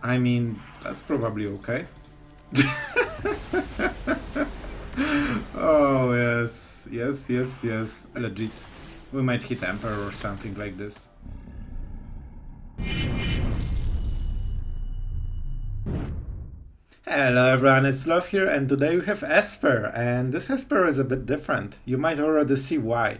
I mean, that's probably okay. Oh, yes. Yes, yes, yes. Legit. We might hit Emperor or something like this. Hello everyone, it's Sloth here, and today we have Esper, and this Esper is a bit different. You might already see why.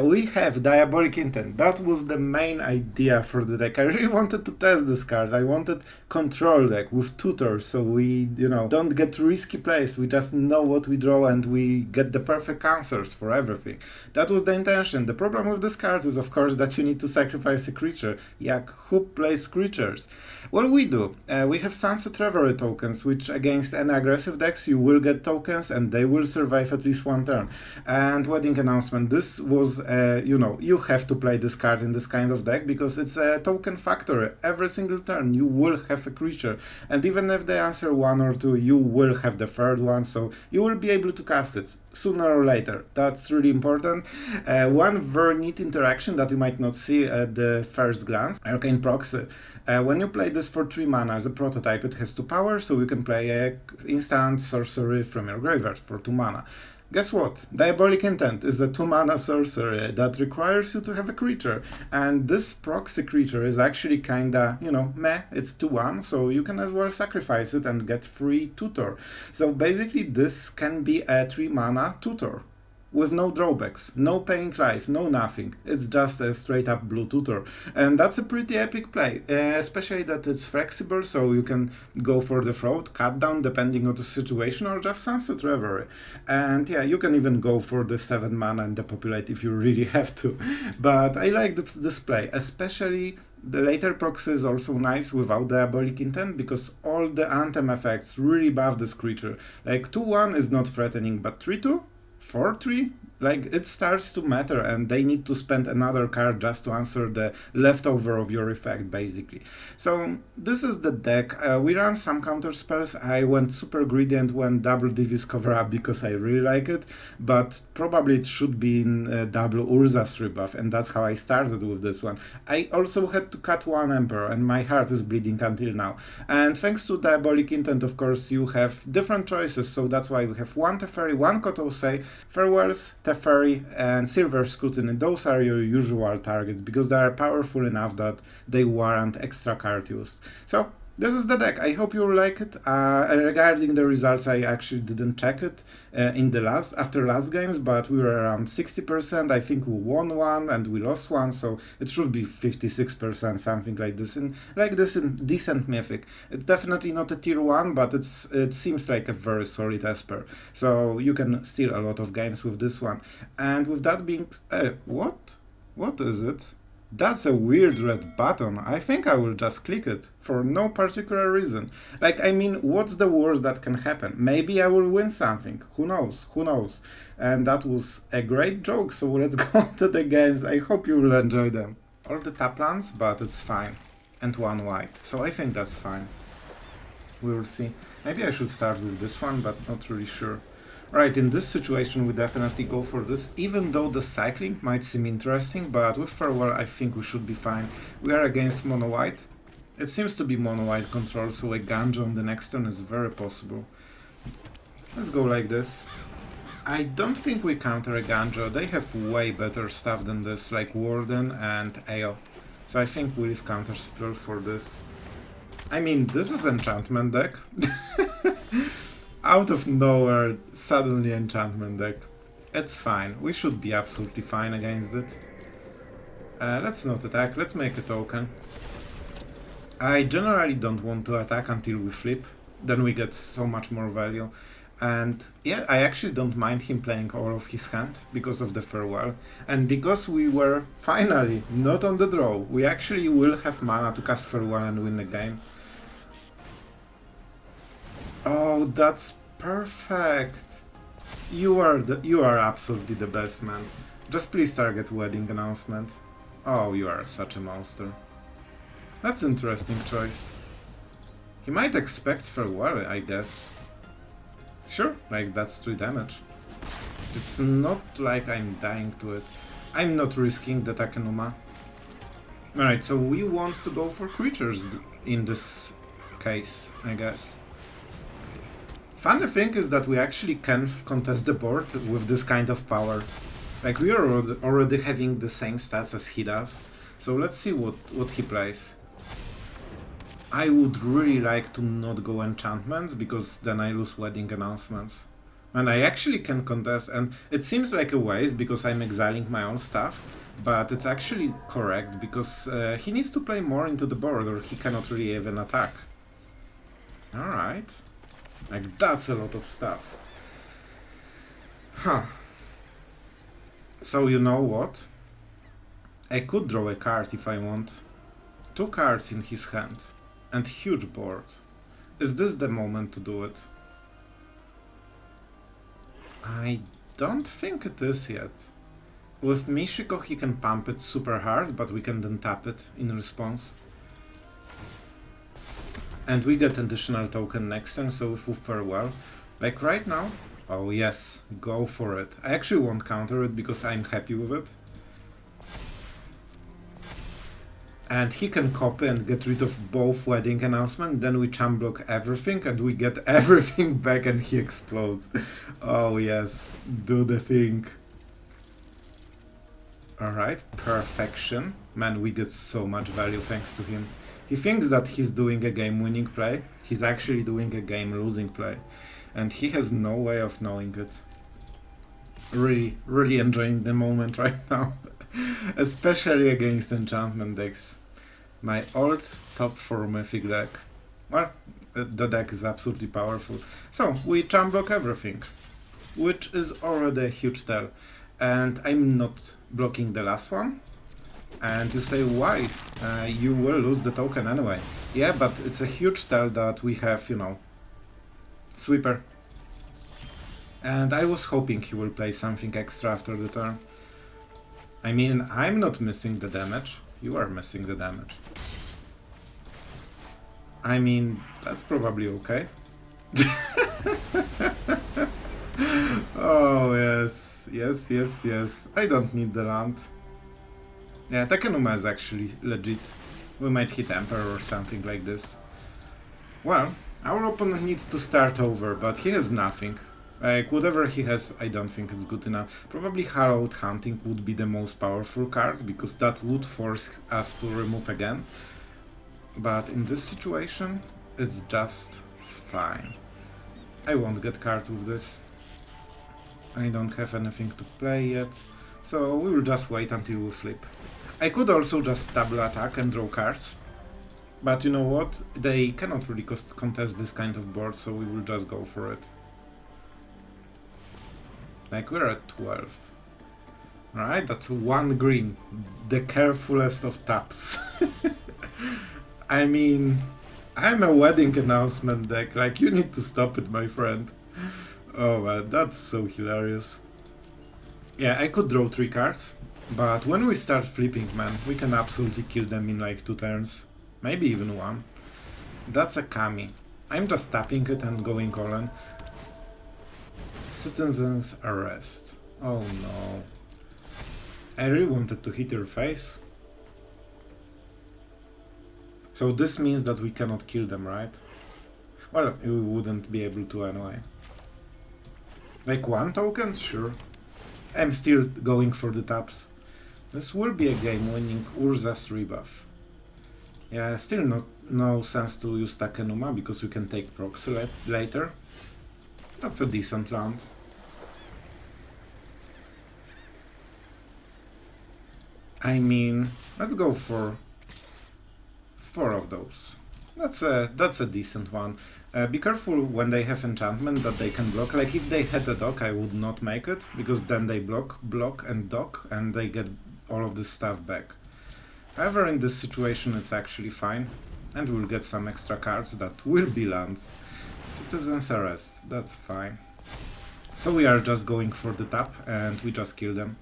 We have Diabolic Intent. That was the main idea for the deck. I really wanted to test this card. I wanted control deck with Tutor, so we, don't get risky plays. We just know what we draw and we get the perfect answers for everything. That was the intention. The problem with this card is, of course, that you need to sacrifice a creature. Yak, who plays creatures? Well, we do. We have Sunset Revelry tokens, which against any aggressive decks you will get tokens and they will survive at least one turn. And Wedding Announcement, this was, you have to play this card in this kind of deck because it's a token factory. Every single turn you will have a creature, and even if they answer one or two, you will have the third one, so you will be able to cast it sooner or later. That's really important. One very neat interaction that you might not see at the first glance, Arcane Proxy. When you play this for 3 mana as a prototype, it has 2 power, so you can play an instant sorcery from your graveyard for 2 mana. Guess what? Diabolic Intent is a 2 mana sorcery that requires you to have a creature, and this proxy creature is actually kinda, meh, it's 2-1, so you can as well sacrifice it and get free Tutor. So basically this can be a 3 mana Tutor, with no drawbacks, no paying life, no nothing. It's just a straight up blue Tutor. And that's a pretty epic play, especially that it's flexible, so you can go for the throat, cut down depending on the situation, or just Sunset Revelry. And yeah, you can even go for the 7 mana and depopulate if you really have to. But I like this play, especially the later proxy is also nice without Diabolic Intent, because all the Anthem effects really buff this creature. Like 2-1 is not threatening, but 3-2? 4-3? Like, it starts to matter, and they need to spend another card just to answer the leftover of your effect, basically. So, this is the deck. We ran some counter spells. I went super greedy and went double Devious Cover-Up because I really like it, but probably it should be in double Urza's Rebuff, and that's how I started with this one. I also had to cut one Emperor, and my heart is bleeding until now. And thanks to Diabolic Intent, of course, you have different choices, so that's why we have one Teferi, one Kotose, Farewells, Teferi, and Silver Scrutiny. Those are your usual targets because they are powerful enough that they warrant extra card use. So this is the deck. I hope you like it. Regarding the results, I actually didn't check it after last games, but we were around 60%. I think we won one and we lost one, so it should be 56%, something like this. In decent Mythic. It's definitely not a tier 1, but it seems like a very solid Esper. So you can steal a lot of games with this one. And with that being, what? What is it? That's a weird red button. I think I will just click it for no particular reason. Like, I mean, what's the worst that can happen? Maybe I will win something. Who knows? Who knows? And that was a great joke, so let's go to the games. I hope you will enjoy them. All the tap lands, but it's fine. And one white, so I think that's fine. We will see. Maybe I should start with this one, but not really sure. Right, in this situation we definitely go for this, even though the cycling might seem interesting, but with Farewell I think we should be fine. We are against mono white. It seems to be mono white control, so Eiganjo on the next turn is very possible. Let's go like this. I don't think we counter Eiganjo. They have way better stuff than this, like Warden and AO. So I think we leave counter spell for this. I mean, this is enchantment deck. Out of nowhere, suddenly enchantment deck. It's fine. We should be absolutely fine against it. Let's not attack. Let's make a token. I generally don't want to attack until we flip. Then we get so much more value. And yeah, I actually don't mind him playing all of his hand because of the Farewell. And because we were finally not on the draw, we actually will have mana to cast Farewell and win the game. Oh, that's perfect. You are absolutely the best, man. Just please target Wedding Announcement. Oh, you are such a monster. That's an interesting choice. He might expect Farewell, I guess. Sure, like that's 3 damage. It's not like I'm dying to it. I'm not risking the Takenuma. Alright, so we want to go for creatures in this case, I guess. Funny thing is that we actually can contest the board with this kind of power. Like, we are already having the same stats as he does. So let's see what he plays. I would really like to not go enchantments, because then I lose wedding announcements. And I actually can contest, and it seems like a waste because I'm exiling my own stuff, but it's actually correct because he needs to play more into the board or he cannot really even attack. Alright. Like, that's a lot of stuff. Huh. So you know what? I could draw a card if I want. 2 cards in his hand. And huge board. Is this the moment to do it? I don't think it is yet. With Michiko he can pump it super hard, but we can then tap it in response. And we get additional token next turn, so if we fare well. Like right now, oh yes, go for it. I actually won't counter it because I'm happy with it. And he can copy and get rid of both wedding announcement, then we chump block everything and we get everything back and he explodes. Oh yes, do the thing. Alright, perfection. Man, we get so much value thanks to him. He thinks that he's doing a game-winning play. He's actually doing a game-losing play. And he has no way of knowing it. Really, really enjoying the moment right now. Especially against enchantment decks. My old top 4 Mythic deck. Well, the deck is absolutely powerful. So, we chump block everything. Which is already a huge tell. And I'm not blocking the last one. And you say, why? You will lose the token anyway. Yeah, but it's a huge tell that we have, you know, sweeper. And I was hoping he will play something extra after the turn. I mean, I'm not missing the damage. You are missing the damage. I mean, that's probably okay. Oh, yes. Yes, yes, yes. I don't need the land. Yeah, Takenuma is actually legit. We might hit Emperor or something like this. Well, our opponent needs to start over, but he has nothing. Like, whatever he has, I don't think it's good enough. Probably Hallowed Hunting would be the most powerful card, because that would force us to remove again. But in this situation, it's just fine. I won't get card with this. I don't have anything to play yet, so we will just wait until we flip. I could also just double attack and draw cards. But you know what? They cannot really contest this kind of board, so we will just go for it. Like, we're at 12. Alright, that's 1 green. The carefulest of taps. I mean, I'm a wedding announcement deck. Like, you need to stop it, my friend. Oh man, that's so hilarious. Yeah, I could draw 3 cards. But when we start flipping, man, we can absolutely kill them in like 2 turns. Maybe even 1. That's a Kami. I'm just tapping it and going all in. Citizen's Arrest. Oh no. I really wanted to hit your face. So this means that we cannot kill them, right? Well, we wouldn't be able to anyway. Like 1 token? Sure. I'm still going for the taps. This will be a game-winning Urza's Rebuff. Yeah, still no sense to use Takenuma, because we can take Proxy later. That's a decent land. I mean, let's go for 4 of those. That's a decent one. Be careful when they have enchantment that they can block. Like, if they had a dock, I would not make it, because then they block, and dock, and they get all of this stuff back. However, in this situation it's actually fine, and we'll get some extra cards that will be lands. Citizen's Arrest, that's fine. So we are just going for the tap, and we just kill them.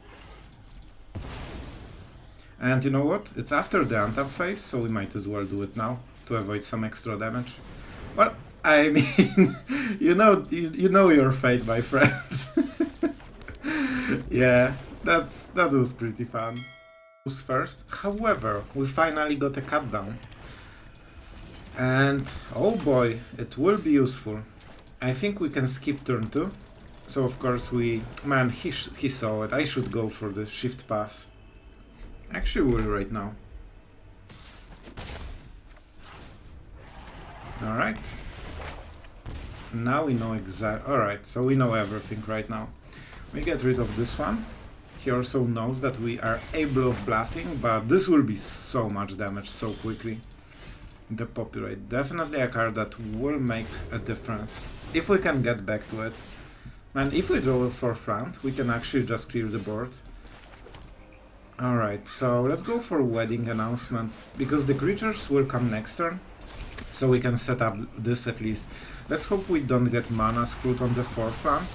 And you know what? It's after the untap phase, so we might as well do it now, to avoid some extra damage. Well, I mean, you know your fate, my friend. Yeah, that was pretty fun. Who's first? However, we finally got a cut down. And oh boy, it will be useful. I think we can skip turn 2. So of course we... Man, he saw it. I should go for the shift pass. Actually will right now. Alright. Now we know exactly... Alright, so we know everything right now. We get rid of this one. He also knows that we are able of bluffing, but this will be so much damage so quickly. Depopulate. Definitely a card that will make a difference. If we can get back to it. And if we draw a forefront, we can actually just clear the board. Alright, so let's go for Wedding Announcement, because the creatures will come next turn. So we can set up this at least. Let's hope we don't get mana screwed on the forefront.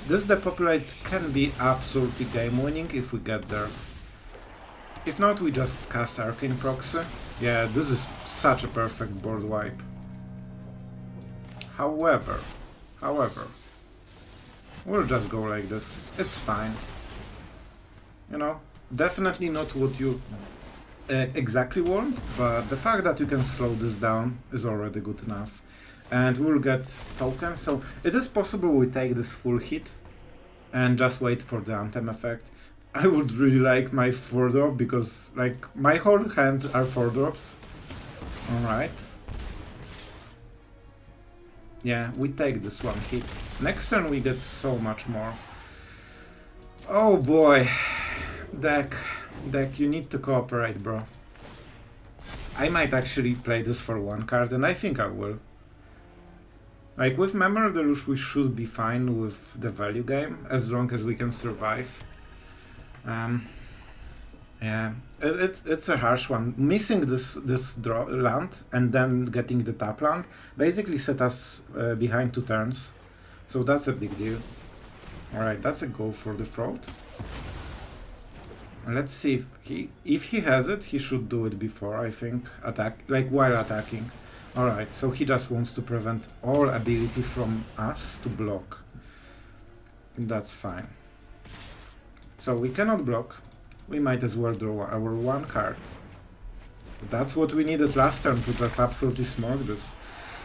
This Depopulate can be absolutely game winning if we get there. If not, we just cast Arcane Proxy. Yeah, this is such a perfect board wipe. However, we'll just go like this. It's fine. You know, definitely not what you exactly want, but the fact that you can slow this down is already good enough. And we'll get tokens, so it is possible we take this full hit and just wait for the Anthem effect. I would really like my 4-drop, because like my whole hand are 4-drops. Alright. Yeah, we take this one hit. Next turn we get so much more. Oh boy. Deck, you need to cooperate, bro. I might actually play this for one card, and I think I will. Like, with Memory Deluge we should be fine with the value game, as long as we can survive. Yeah, it's a harsh one. Missing this draw land and then getting the tap land basically set us behind 2 turns. So that's a big deal. Alright, that's a go for the fraud. Let's see if he has it, he should do it before, I think, while attacking. Alright, so he just wants to prevent all ability from us to block. That's fine. So we cannot block. We might as well draw our one card. That's what we needed last turn, to just absolutely smoke this.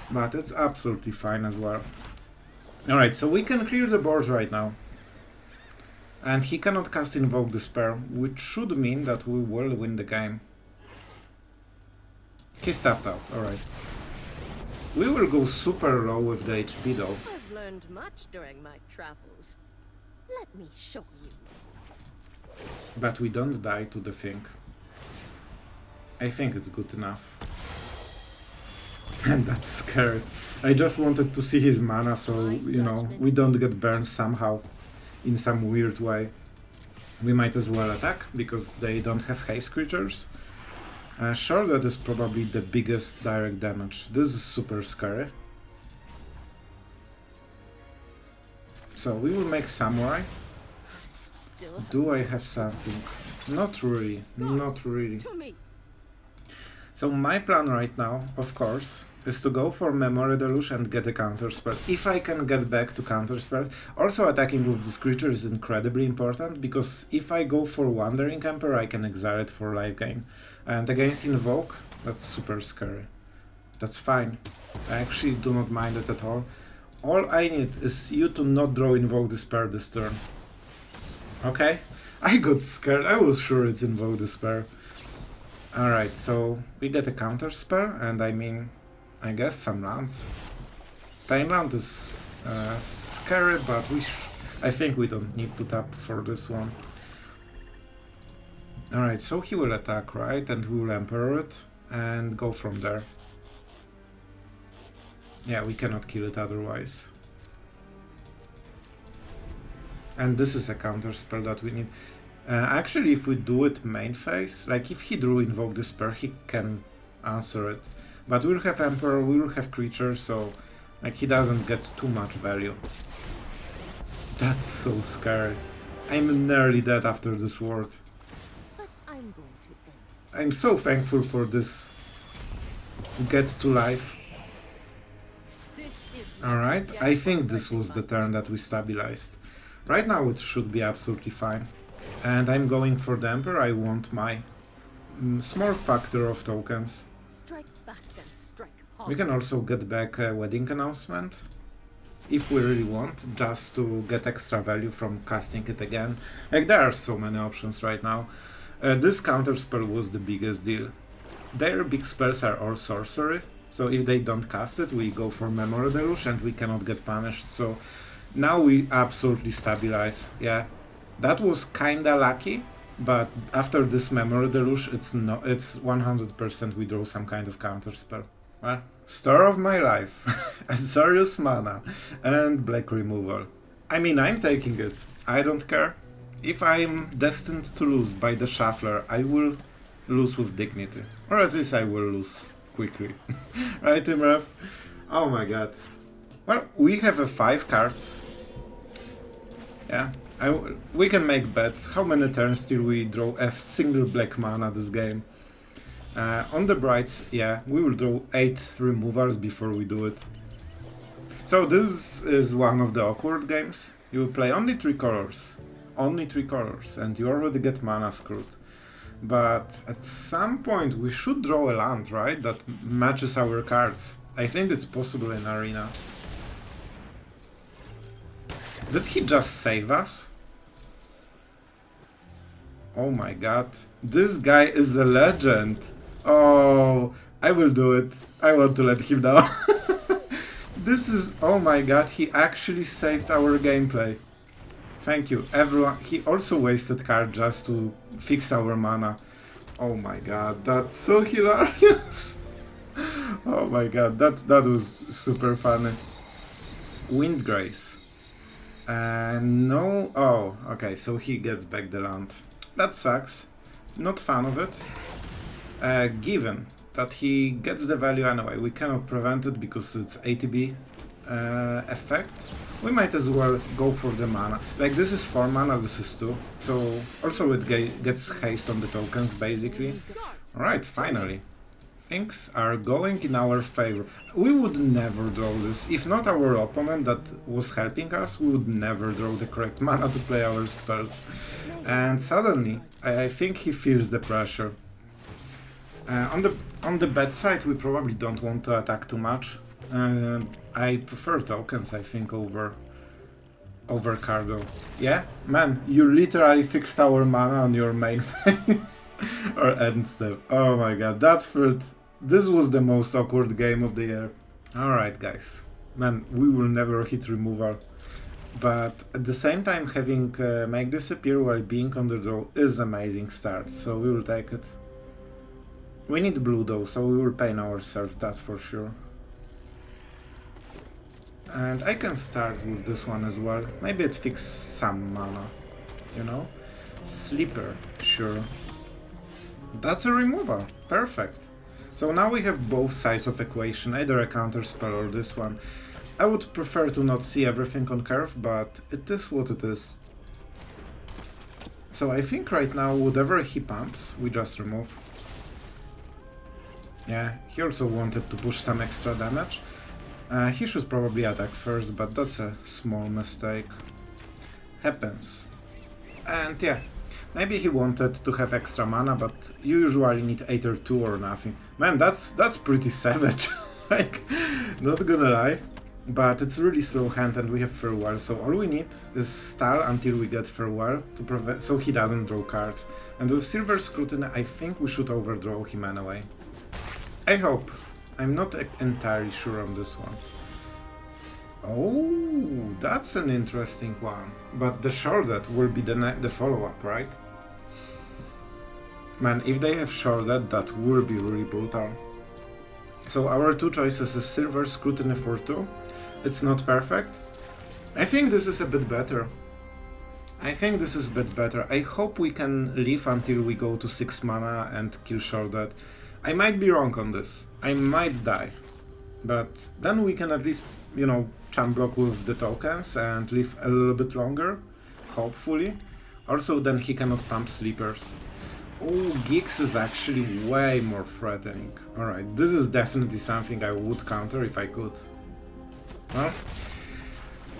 But it's absolutely fine as well. Alright, so we can clear the board right now. And he cannot cast Invoke Despair, which should mean that we will win the game. He's tapped out, alright. We will go super low with the HP though. I've learned much during my travels. Let me show you. But we don't die to the thing. I think it's good enough. And that's scary. I just wanted to see his mana, so, you know, we don't get burned somehow in some weird way. We might as well attack, because they don't have haste creatures. Sure, that is probably the biggest direct damage. This is super scary. So we will make Samurai. Do I have something? Not really, not really. So my plan right now, of course, is to go for Memory Deluge and get a counterspell. If I can get back to counterspells. Also attacking with this creature is incredibly important, because if I go for Wandering Emperor, I can exile it for life gain. And against Invoke, that's super scary. That's fine. I actually do not mind it at all. All I need is you to not draw Invoke Despair this turn. Okay? I got scared. I was sure it's Invoke Despair. Alright, so we get a counter spell, and I guess some lands. Painland is scary, but I think we don't need to tap for this one. Alright, so he will attack, right? And we will Emperor it, and go from there. Yeah, we cannot kill it otherwise. And this is a counter spell that we need. Actually, if we do it main phase, like if he drew Invoke Despair, he can answer it. But we'll have Emperor, we will have creatures, so like he doesn't get too much value. That's so scary. I'm nearly dead after this word. I'm so thankful for this get to life. Alright, I think this was the turn that we stabilized. Right now it should be absolutely fine. And I'm going for the Emperor. I want my small factor of tokens. Strike fast and strike hard. We can also get back a wedding announcement, if we really want, just to get extra value from casting it again. Like, there are so many options right now. This counter spell was the biggest deal. Their big spells are all sorcery, so if they don't cast it, we go for Memory Deluge and we cannot get punished. So now we absolutely stabilize. Yeah, that was kinda lucky, but after this Memory Deluge, it's 100% we draw some kind of counter spell. Well, Star of my life, Azorius mana, and black removal. I mean, I'm taking it. I don't care. If I'm destined to lose by the Shuffler, I will lose with dignity. Or at least I will lose quickly. Right, Imrev? Oh my god. Well, we have 5 cards. Yeah, we can make bets. How many turns till we draw a single black mana this game? On the brights, yeah, we will draw 8 removals before we do it. So this is one of the awkward games. You play only 3 colors. Only 3 colors, and you already get mana screwed. But at some point we should draw a land, right? That matches our cards. I think it's possible in Arena. Did he just save us? Oh my god. This guy is a legend. Oh, I will do it. I want to let him know. This is... oh my god, he actually saved our gameplay. Thank you, everyone. He also wasted card just to fix our mana. Oh my god, that's so hilarious. Oh my god, that was super funny. Windgrace. No... oh, okay, so he gets back the land. That sucks. Not fan of it. Given that he gets the value anyway, we cannot prevent it because it's ATB effect. We might as well go for the mana. Like, this is 4 mana, this is 2. So also it gets haste on the tokens, basically. Alright, finally. Things are going in our favor. We would never draw this. If not our opponent that was helping us, we would never draw the correct mana to play our spells. And suddenly, I think he feels the pressure. On the bad side, we probably don't want to attack too much. I prefer tokens, I think, over Cardo. Yeah, man, you literally fixed our mana on your main phase or end step. Oh my god, that felt... this was the most awkward game of the year. Alright, guys. Man, we will never hit removal. But at the same time, having make disappear while being on the draw is amazing start, so we will take it. We need blue though, so we will pain ourselves, that's for sure. And I can start with this one as well. Maybe it fixes some mana, you know? Sleeper, sure. That's a removal, perfect. So now we have both sides of equation, either a counter spell or this one. I would prefer to not see everything on curve, but it is what it is. So I think right now, whatever he pumps, we just remove. Yeah, he also wanted to push some extra damage. He should probably attack first, but that's a small mistake. Happens. And yeah, maybe he wanted to have extra mana, but you usually need either 2 or nothing. Man, that's pretty savage. Like, not gonna lie. But it's really slow hand and we have Farewell, so all we need is stall until we get Farewell to prevent, so he doesn't draw cards. And with Silver Scrutiny, I think we should overdraw him anyway. I hope. I'm not entirely sure on this one. Oh, that's an interesting one. But the Shorted will be the follow-up, right? Man, if they have Shorted, that will be really brutal. So our 2 choices is Silver Scrutiny for 2. It's not perfect. I think this is a bit better. I hope we can live until we go to 6 mana and kill Shorted. I might be wrong on this. I might die. But then we can at least, you know, champ block with the tokens and live a little bit longer. Hopefully. Also then he cannot pump sleepers. Oh, Gix is actually way more threatening. Alright, this is definitely something I would counter if I could. Well,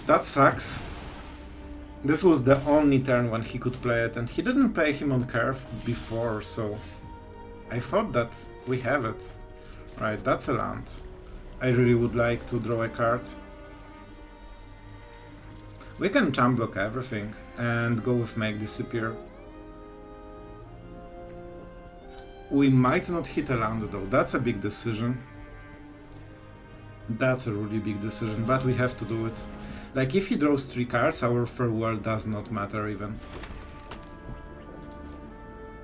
that sucks. This was the only turn when he could play it, and he didn't play him on curve before, so I thought that we have it. Right, that's a land. I really would like to draw a card. We can jump block everything and go with Make Disappear. We might not hit a land though, that's a big decision. That's a really big decision, but we have to do it. Like, if he draws 3 cards, our farewell does not matter even.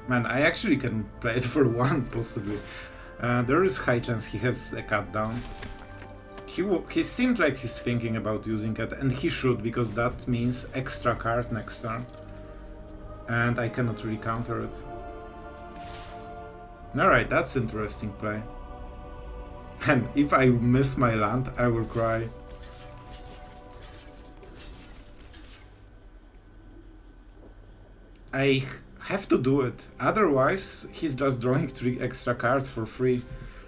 Man, I actually can play it for 1, possibly. There is high chance he has a cut down. He seemed like he's thinking about using it, and he should, because that means extra card next turn. And I cannot really counter it. Alright, that's interesting play. And if I miss my land, I will cry. I have to do it, otherwise he's just drawing 3 extra cards for free.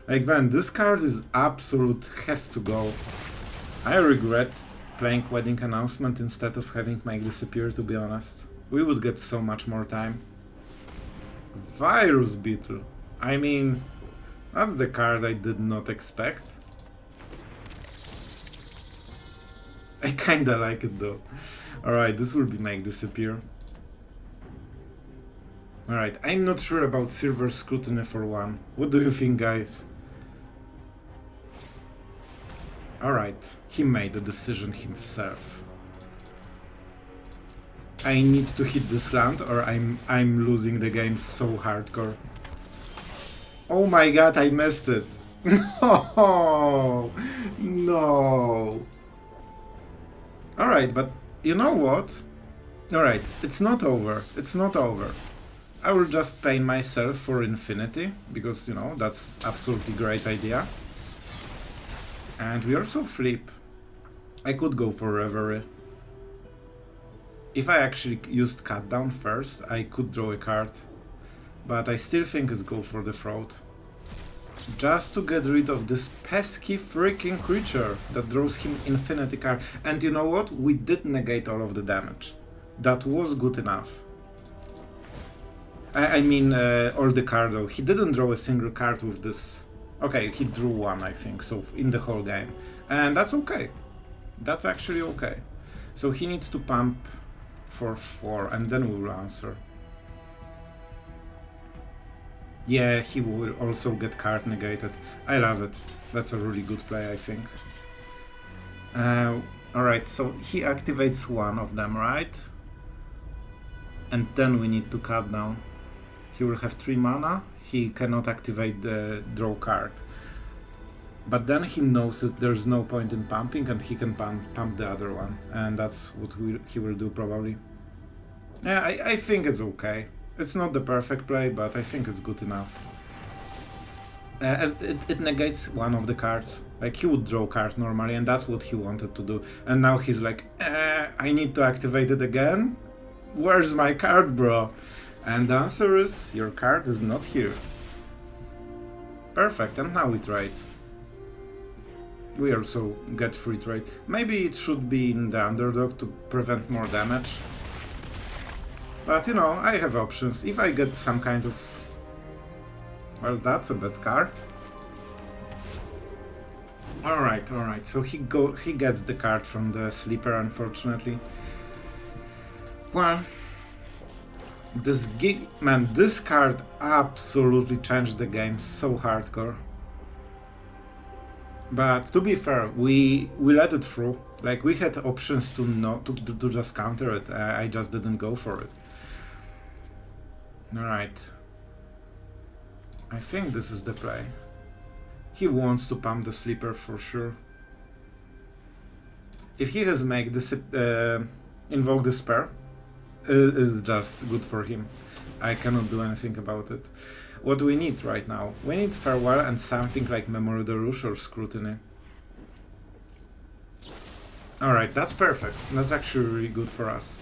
Like, man, this card is absolute, has to go. I regret playing Wedding Announcement instead of having Make Disappear, to be honest. We would get so much more time. Virus Beetle. I mean, that's the card I did not expect. I kinda like it though. Alright, this will be Make Disappear. Alright, I'm not sure about Silver Scrutiny for 1. What do you think, guys? Alright, he made the decision himself. I need to hit this land or I'm losing the game so hardcore. Oh my god, I missed it. No, no. Alright, but you know what? Alright, it's not over. It's not over. I will just pain myself for infinity, because, you know, that's absolutely great idea. And we also flip. I could go for Reverie. If I actually used Cut Down first, I could draw a card. But I still think it's go for the Throat. Just to get rid of this pesky freaking creature that draws him infinity card. And you know what? We did negate all of the damage. That was good enough. I mean, all the card though. He didn't draw a single card with this. Okay, he drew 1, I think, so in the whole game. And that's okay. That's actually okay. So he needs to pump for 4, and then we will answer. Yeah, he will also get card negated. I love it. That's a really good play, I think. Alright, so he activates 1 of them, right? And then we need to cut down. He will have 3 mana. He cannot activate the draw card. But then he knows that there's no point in pumping and he can pump the other one. And that's what he will do probably. Yeah, I think it's okay. It's not the perfect play, but I think it's good enough. As it negates 1 of the cards. Like, he would draw cards normally, and that's what he wanted to do. And now he's like, I need to activate it again? Where's my card, bro? And the answer is, your card is not here. Perfect, and now we trade. We also get free trade. Maybe it should be in the underdog to prevent more damage. But, you know, I have options. If I get some kind of... Well, that's a bad card. Alright, alright. So he gets the card from the sleeper, unfortunately. Well... this card absolutely changed the game so hardcore. But to be fair, we let it through. Like, we had options to just counter it. I just didn't go for it. Alright. I think this is the play. He wants to pump the sleeper for sure. If he has invoke despair, is just good for him. I cannot do anything about it. What do we need right now? We need farewell and something like Memory Deluge or Scrutiny. Alright, that's perfect. That's actually really good for us.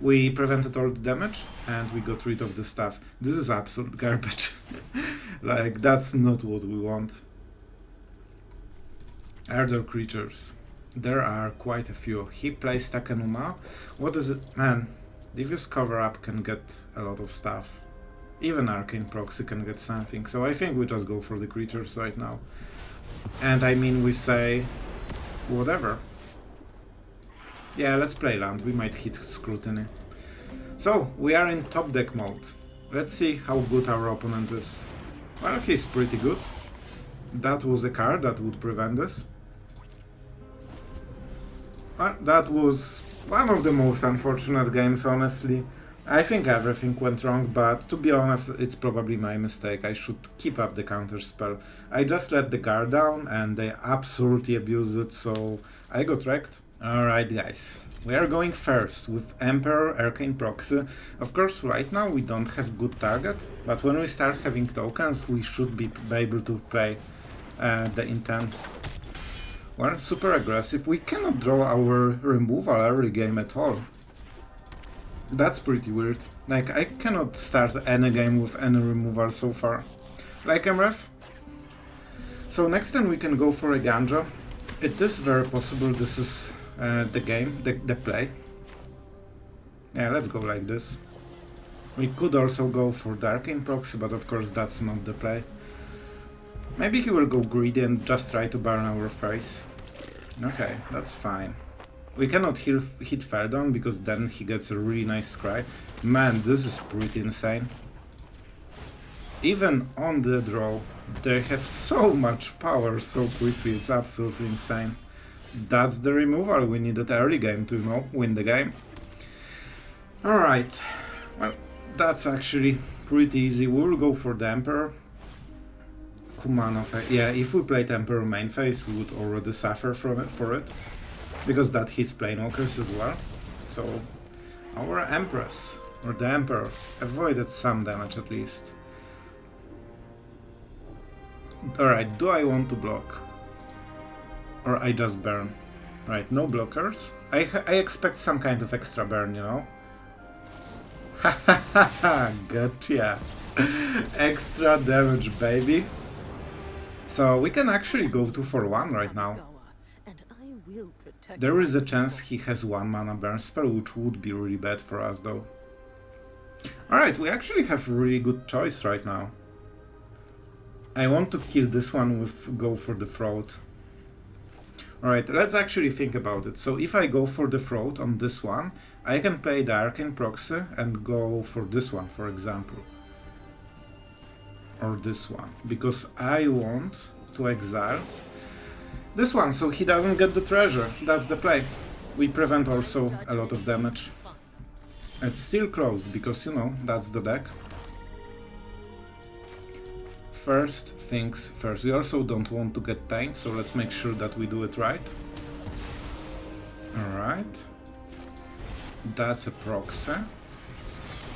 We prevented all the damage and we got rid of the stuff. This is absolute garbage. Like, that's not what we want. Are there creatures? There are quite a few. He plays Takenuma. What is it? Man, Devious Cover-Up can get a lot of stuff. Even Arcane Proxy can get something. So I think we just go for the creatures right now. And I mean, we say whatever. Yeah, let's play land. We might hit Scrutiny. So, we are in top deck mode. Let's see how good our opponent is. Well, he's pretty good. That was a card that would prevent this. Well, that was one of the most unfortunate games, honestly. I think everything went wrong, but to be honest, it's probably my mistake. I should keep up the counter spell. I just let the guard down and they absolutely abused it, so I got wrecked. Alright guys, we are going first with Emperor, Arcane Proxy. Of course, right now we don't have good target, but when we start having tokens, we should be able to play the intent. We're super aggressive. We cannot draw our removal early game at all. That's pretty weird. Like, I cannot start any game with any removal so far. Like MRF. So next time we can go for Eiganjo. It is very possible this is the game, the play. Yeah, let's go like this. We could also go for the Arcane Proxy, but of course that's not the play. Maybe he will go greedy and just try to burn our face. Okay, that's fine. We cannot hit Ferdon because then he gets a really nice scry. Man, this is pretty insane. Even on the draw, they have so much power so quickly, it's absolutely insane. That's the removal we needed early game to, you know, win the game. Alright, well, that's actually pretty easy. We'll go for the Emperor. Kumano, yeah, if we played Emperor main phase, we would already suffer from it for it. Because that hits Planewalkers as well. So, our Empress, or the Emperor, avoided some damage at least. Alright, do I want to block? Or I just burn? Right, no blockers. I expect some kind of extra burn, you know? Ha ha ha ha, gotcha! Extra damage, baby! So we can actually go 2 for 1 right now. There is a chance he has 1 mana burn spell, which would be really bad for us though. Alright, we actually have really good choice right now. I want to kill this one with go for the Throat. Alright, let's actually think about it. So if I go for the Throat on this one, I can play the Arcane Proxy and go for this one, for example. Or this one, because I want to exile this one, so he doesn't get the treasure. That's the play. We prevent also a lot of damage. It's still close, because, you know, that's the deck. First things first. We also don't want to get pain, so let's make sure that we do it right. Alright. That's a proxy.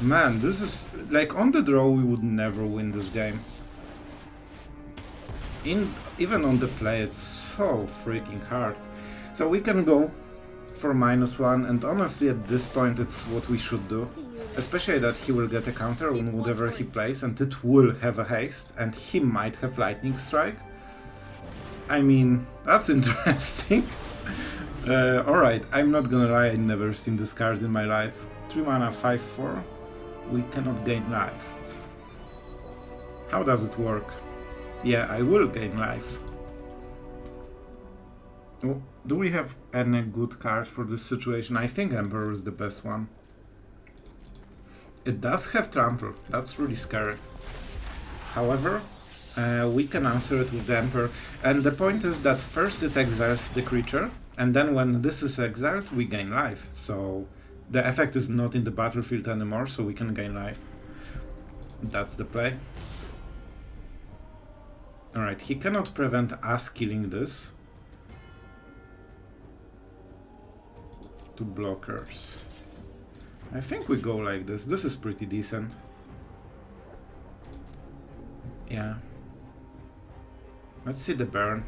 Man, this is... like, on the draw we would never win this game. Even on the play, it's so freaking hard. So we can go for -1, and honestly at this point it's what we should do. Especially that he will get a counter on whatever he plays, and it will have a haste, and he might have Lightning Strike. I mean, that's interesting. Alright, I'm not gonna lie, I've never seen this card in my life. 3 mana, 5/4. We cannot gain life. How does it work? Yeah, I will gain life. Oh, do we have any good card for this situation? I think Emperor is the best one. It does have Trample, that's really scary. However, we can answer it with the Emperor. And the point is that first it exiles the creature, and then when this is exiled, we gain life. So the effect is not in the battlefield anymore, so we can gain life. That's the play. Alright, he cannot prevent us killing this. 2 blockers. I think we go like this. This is pretty decent. Yeah. Let's see the burn.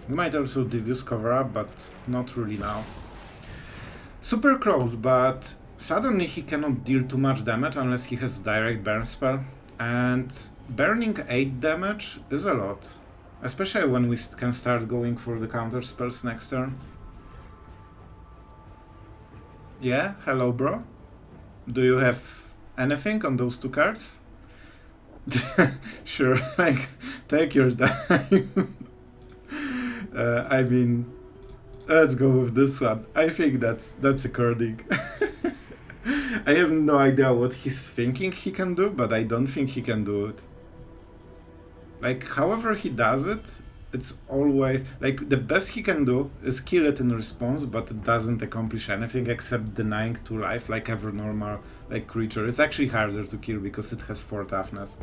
We might also Devious Cover-Up, but not really now. Super close, but suddenly he cannot deal too much damage unless he has direct burn spell. And burning 8 damage is a lot. Especially when we can start going for the counter spells next turn. Yeah, hello bro. Do you have anything on those 2 cards? Sure, like, Take your time. I mean, let's go with this one. I think that's according. I have no idea what he's thinking he can do, but I don't think he can do it. Like, however he does it, it's always like the best he can do is kill it in response, but it doesn't accomplish anything except denying 2 life like every normal like creature. It's actually harder to kill because it has 4 toughness.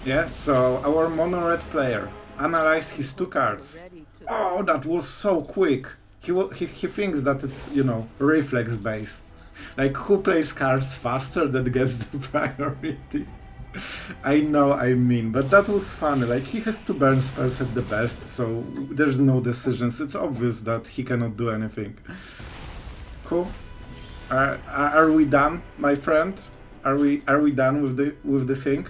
Yeah, so our mono red player analyze his 2 cards. Oh, that was so quick. He thinks that it's, you know, reflex based. Like, who plays cards faster that gets the priority? I know, I mean, but that was funny. Like, he has 2 burn spells at the best, so there's no decisions. It's obvious that he cannot do anything. Cool. Are we done, my friend? Are we done with the thing?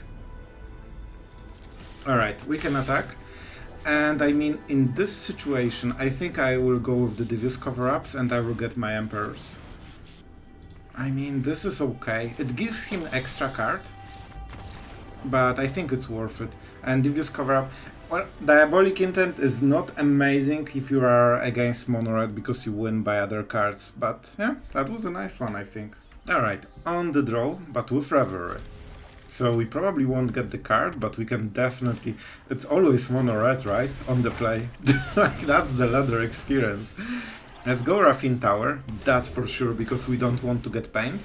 All right, we can attack. And I mean, in this situation, I think I will go with the Devious Cover-Ups and I will get my Emperors. I mean, this is okay. It gives him extra card, but I think it's worth it. And Devious Cover-Up, well, Diabolic Intent is not amazing if you are against mono red because you win by other cards, but yeah, that was a nice one, I think. Alright, on the draw, but with Revelry. So we probably won't get the card, but we can definitely... It's always mono red, right? On the play. Like, that's the ladder experience. Let's go Raffine Tower, that's for sure, because we don't want to get pained.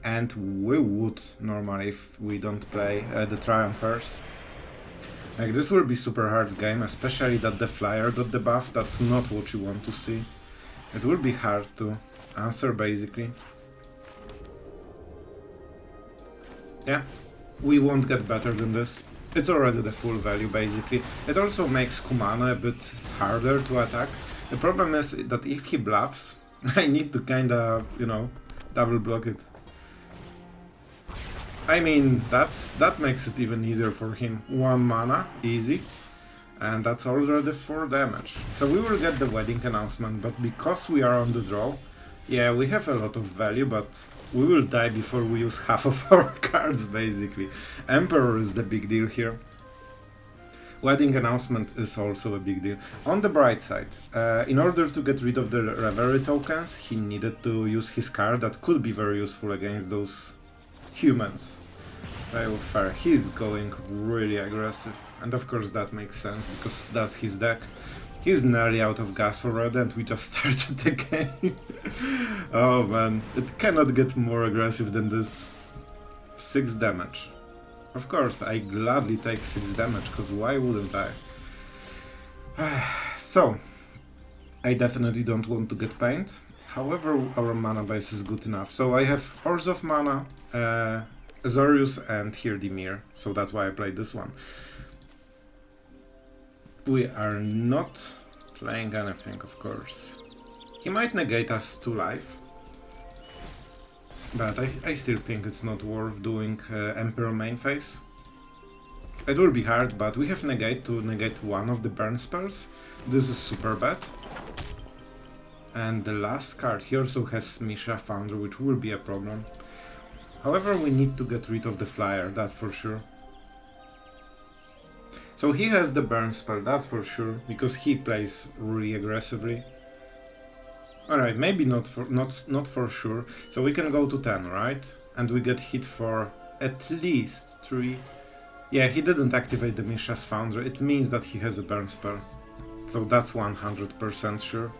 And we would normally if we don't play the Triumphers. Like, this will be super hard game, especially that the flyer got the buff. That's not what you want to see. It will be hard to answer, basically. Yeah, we won't get better than this. It's already the full value, basically. It also makes Kumano a bit harder to attack. The problem is that if he bluffs, I need to kinda, you know, double block it. I mean, that makes it even easier for him. 1 mana, easy. And that's already 4 damage. So we will get the wedding announcement, but because we are on the draw, yeah, we have a lot of value, but we will die before we use half of our cards, basically. Emperor is the big deal here. Wedding announcement is also a big deal. On the bright side, in order to get rid of the Revelry tokens, he needed to use his card that could be very useful against those humans. Very fair. He's going really aggressive, and of course that makes sense because that's his deck. He's nearly out of gas already and we just started the game. Oh man, it cannot get more aggressive than this. 6 damage. Of course, I gladly take 6 damage, because why wouldn't I? So, I definitely don't want to get pained. However, our mana base is good enough. So I have Horse of Mana, Azorius, and here the Mire. So that's why I played this one. We are not playing anything, of course. He might negate us to life. But I still think it's not worth doing Emperor main phase. It will be hard, but we have Negate to negate 1 of the burn spells. This is super bad. And the last card, he also has Misha Founder, which will be a problem. However, we need to get rid of the flyer, that's for sure. So he has the burn spell, that's for sure, because he plays really aggressively. Alright, maybe not for sure. So we can go to 10, right? And we get hit for at least 3. Yeah, he didn't activate the Misha's Foundry. It means that he has a burn spell. So that's 100% sure.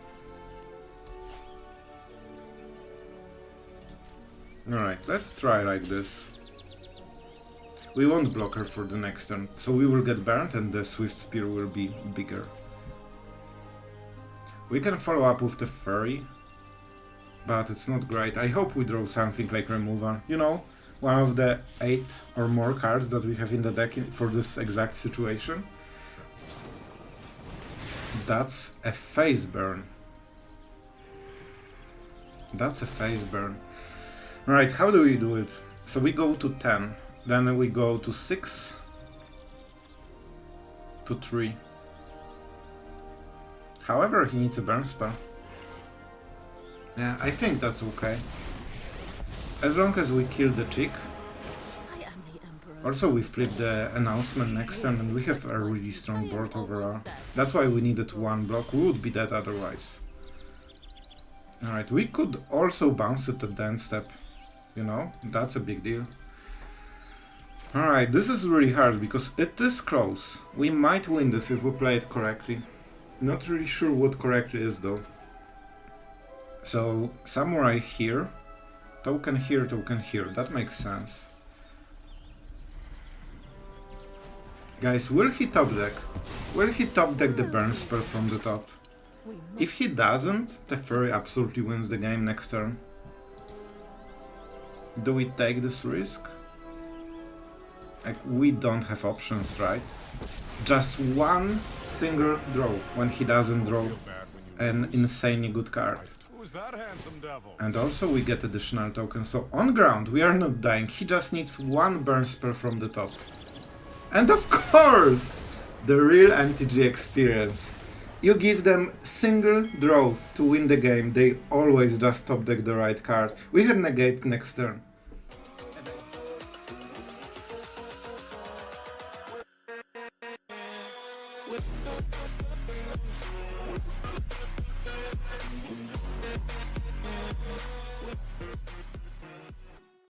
Alright, let's try like this. We won't block her for the next turn, so we will get burnt and the Swift Spear will be bigger. We can follow up with the Teferi, but it's not great. I hope we draw something like Removal. You know, one of the 8 or more cards that we have in the deck for this exact situation. That's a Phase Burn. That's a Phase Burn. Right, how do we do it? So we go to 10, then we go to 6, to 3. However, he needs a burn spell. Yeah, I think that's okay. As long as we kill the chick. I am the Emperor. Also, we flip the announcement next turn and we have a really strong board overall. That's why we needed one block, we would be dead otherwise. Alright, we could also bounce it at the end step, you know, that's a big deal. Alright, this is really hard because it is close. We might win this if we play it correctly. Not really sure what correctly is though. So, Samurai here, token here, that makes sense. Guys, will he top deck? Will he top deck the burn spell from the top? If he doesn't, Teferi absolutely wins the game next turn. Do we take this risk? Like, we don't have options, right? Just one single draw when he doesn't draw an insanely good card. And also we get additional tokens, so on ground we are not dying, he just needs one burn spell from the top. And of course, the real MTG experience. You give them single draw to win the game, they always just top deck the right card. We had Negate next turn.